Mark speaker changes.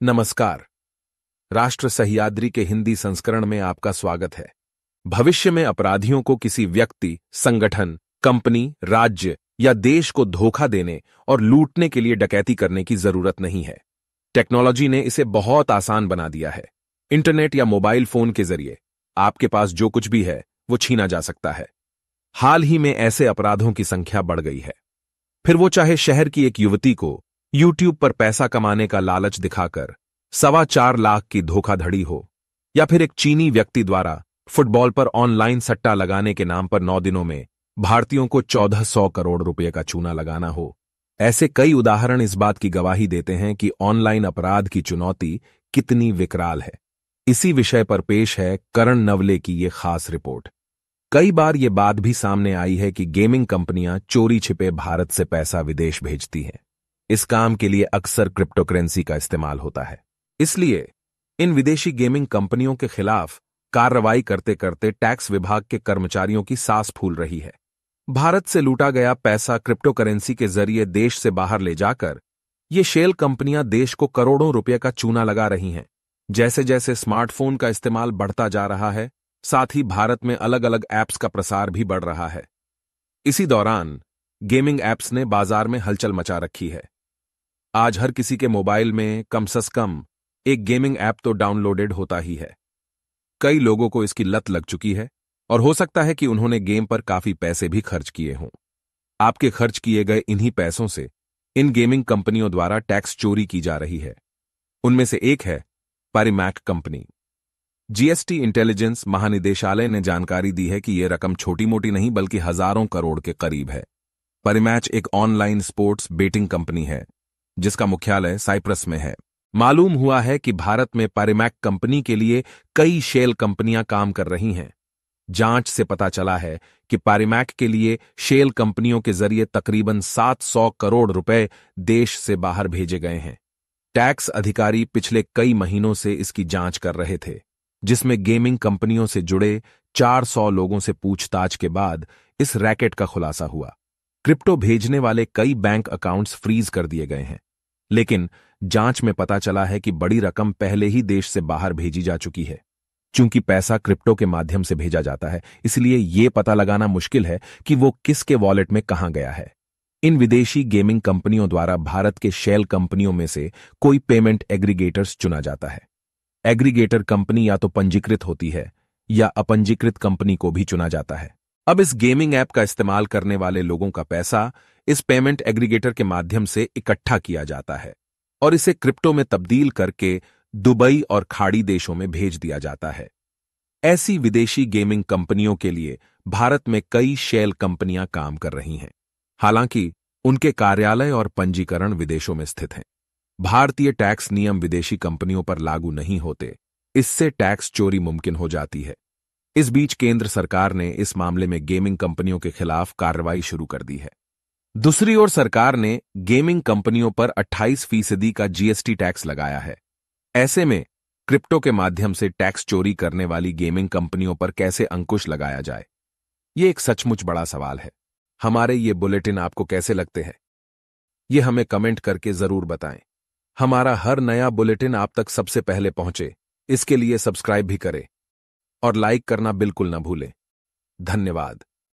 Speaker 1: नमस्कार। राष्ट्र सह्याद्री के हिंदी संस्करण में आपका स्वागत है। भविष्य में अपराधियों को किसी व्यक्ति, संगठन, कंपनी, राज्य या देश को धोखा देने और लूटने के लिए डकैती करने की जरूरत नहीं है। टेक्नोलॉजी ने इसे बहुत आसान बना दिया है। इंटरनेट या मोबाइल फोन के जरिए आपके पास जो कुछ भी है वो छीना जा सकता है। हाल ही में ऐसे अपराधों की संख्या बढ़ गई है। फिर वो चाहे शहर की एक युवती को YouTube पर पैसा कमाने का लालच दिखाकर 4.25 लाख की धोखाधड़ी हो, या फिर एक चीनी व्यक्ति द्वारा फुटबॉल पर ऑनलाइन सट्टा लगाने के नाम पर 9 दिनों में भारतीयों को 1400 करोड़ रुपए का चूना लगाना हो। ऐसे कई उदाहरण इस बात की गवाही देते हैं कि ऑनलाइन अपराध की चुनौती कितनी विकराल है। इसी विषय पर पेश है करण नवले की ये खास रिपोर्ट। कई बार ये बात भी सामने आई है कि गेमिंग कंपनियां चोरी छिपे भारत से पैसा विदेश भेजती हैं। इस काम के लिए अक्सर क्रिप्टोकरेंसी का इस्तेमाल होता है। इसलिए इन विदेशी गेमिंग कंपनियों के खिलाफ कार्रवाई करते करते टैक्स विभाग के कर्मचारियों की सांस फूल रही है। भारत से लूटा गया पैसा क्रिप्टोकरेंसी के जरिए देश से बाहर ले जाकर ये शेल कंपनियां देश को करोड़ों रुपए का चूना लगा रही हैं। जैसे जैसे स्मार्टफोन का इस्तेमाल बढ़ता जा रहा है, साथ ही भारत में अलग अलग ऐप्स का प्रसार भी बढ़ रहा है। इसी दौरान गेमिंग ऐप्स ने बाजार में हलचल मचा रखी है। आज हर किसी के मोबाइल में कम से कम एक गेमिंग ऐप तो डाउनलोडेड होता ही है। कई लोगों को इसकी लत लग चुकी है और हो सकता है कि उन्होंने गेम पर काफी पैसे भी खर्च किए हों। आपके खर्च किए गए इन्हीं पैसों से इन गेमिंग कंपनियों द्वारा टैक्स चोरी की जा रही है। उनमें से एक है पैरीमैक कंपनी। जीएसटी इंटेलिजेंस महानिदेशालय ने जानकारी दी है कि यह रकम छोटी मोटी नहीं बल्कि हजारों करोड़ के करीब है। पैरीमैच एक ऑनलाइन स्पोर्ट्स बेटिंग कंपनी है जिसका मुख्यालय साइप्रस में है। मालूम हुआ है कि भारत में पैरीमैक कंपनी के लिए कई शेल कंपनियां काम कर रही हैं। जांच से पता चला है कि पैरीमैक के लिए शेल कंपनियों के जरिए तकरीबन 700 करोड़ रुपए देश से बाहर भेजे गए हैं। टैक्स अधिकारी पिछले कई महीनों से इसकी जांच कर रहे थे, जिसमें गेमिंग कंपनियों से जुड़े 400 लोगों से पूछताछ के बाद इस रैकेट का खुलासा हुआ। क्रिप्टो भेजने वाले कई बैंक अकाउंट्स फ्रीज कर दिए गए हैं, लेकिन जांच में पता चला है कि बड़ी रकम पहले ही देश से बाहर भेजी जा चुकी है। चूंकि पैसा क्रिप्टो के माध्यम से भेजा जाता है, इसलिए यह पता लगाना मुश्किल है कि वो किसके वॉलेट में कहां गया है। इन विदेशी गेमिंग कंपनियों द्वारा भारत के शेल कंपनियों में से कोई पेमेंट एग्रीगेटर्स चुना जाता है। एग्रीगेटर कंपनी या तो पंजीकृत होती है या अपंजीकृत कंपनी को भी चुना जाता है। अब इस गेमिंग ऐप का इस्तेमाल करने वाले लोगों का पैसा इस पेमेंट एग्रीगेटर के माध्यम से इकट्ठा किया जाता है और इसे क्रिप्टो में तब्दील करके दुबई और खाड़ी देशों में भेज दिया जाता है। ऐसी विदेशी गेमिंग कंपनियों के लिए भारत में कई शेल कंपनियां काम कर रही हैं। हालांकि उनके कार्यालय और पंजीकरण विदेशों में स्थित हैं। भारतीय टैक्स नियम विदेशी कंपनियों पर लागू नहीं होते, इससे टैक्स चोरी मुमकिन हो जाती है। इस बीच केंद्र सरकार ने इस मामले में गेमिंग कंपनियों के खिलाफ कार्रवाई शुरू कर दी है। दूसरी ओर सरकार ने गेमिंग कंपनियों पर 28% का जीएसटी टैक्स लगाया है। ऐसे में क्रिप्टो के माध्यम से टैक्स चोरी करने वाली गेमिंग कंपनियों पर कैसे अंकुश लगाया जाए, ये एक सचमुच बड़ा सवाल है। हमारे ये बुलेटिन आपको कैसे लगते हैं, ये हमें कमेंट करके जरूर बताएं। हमारा हर नया बुलेटिन आप तक सबसे पहले पहुंचे, इसके लिए सब्सक्राइब भी करें और लाइक करना बिल्कुल न भूलें। धन्यवाद।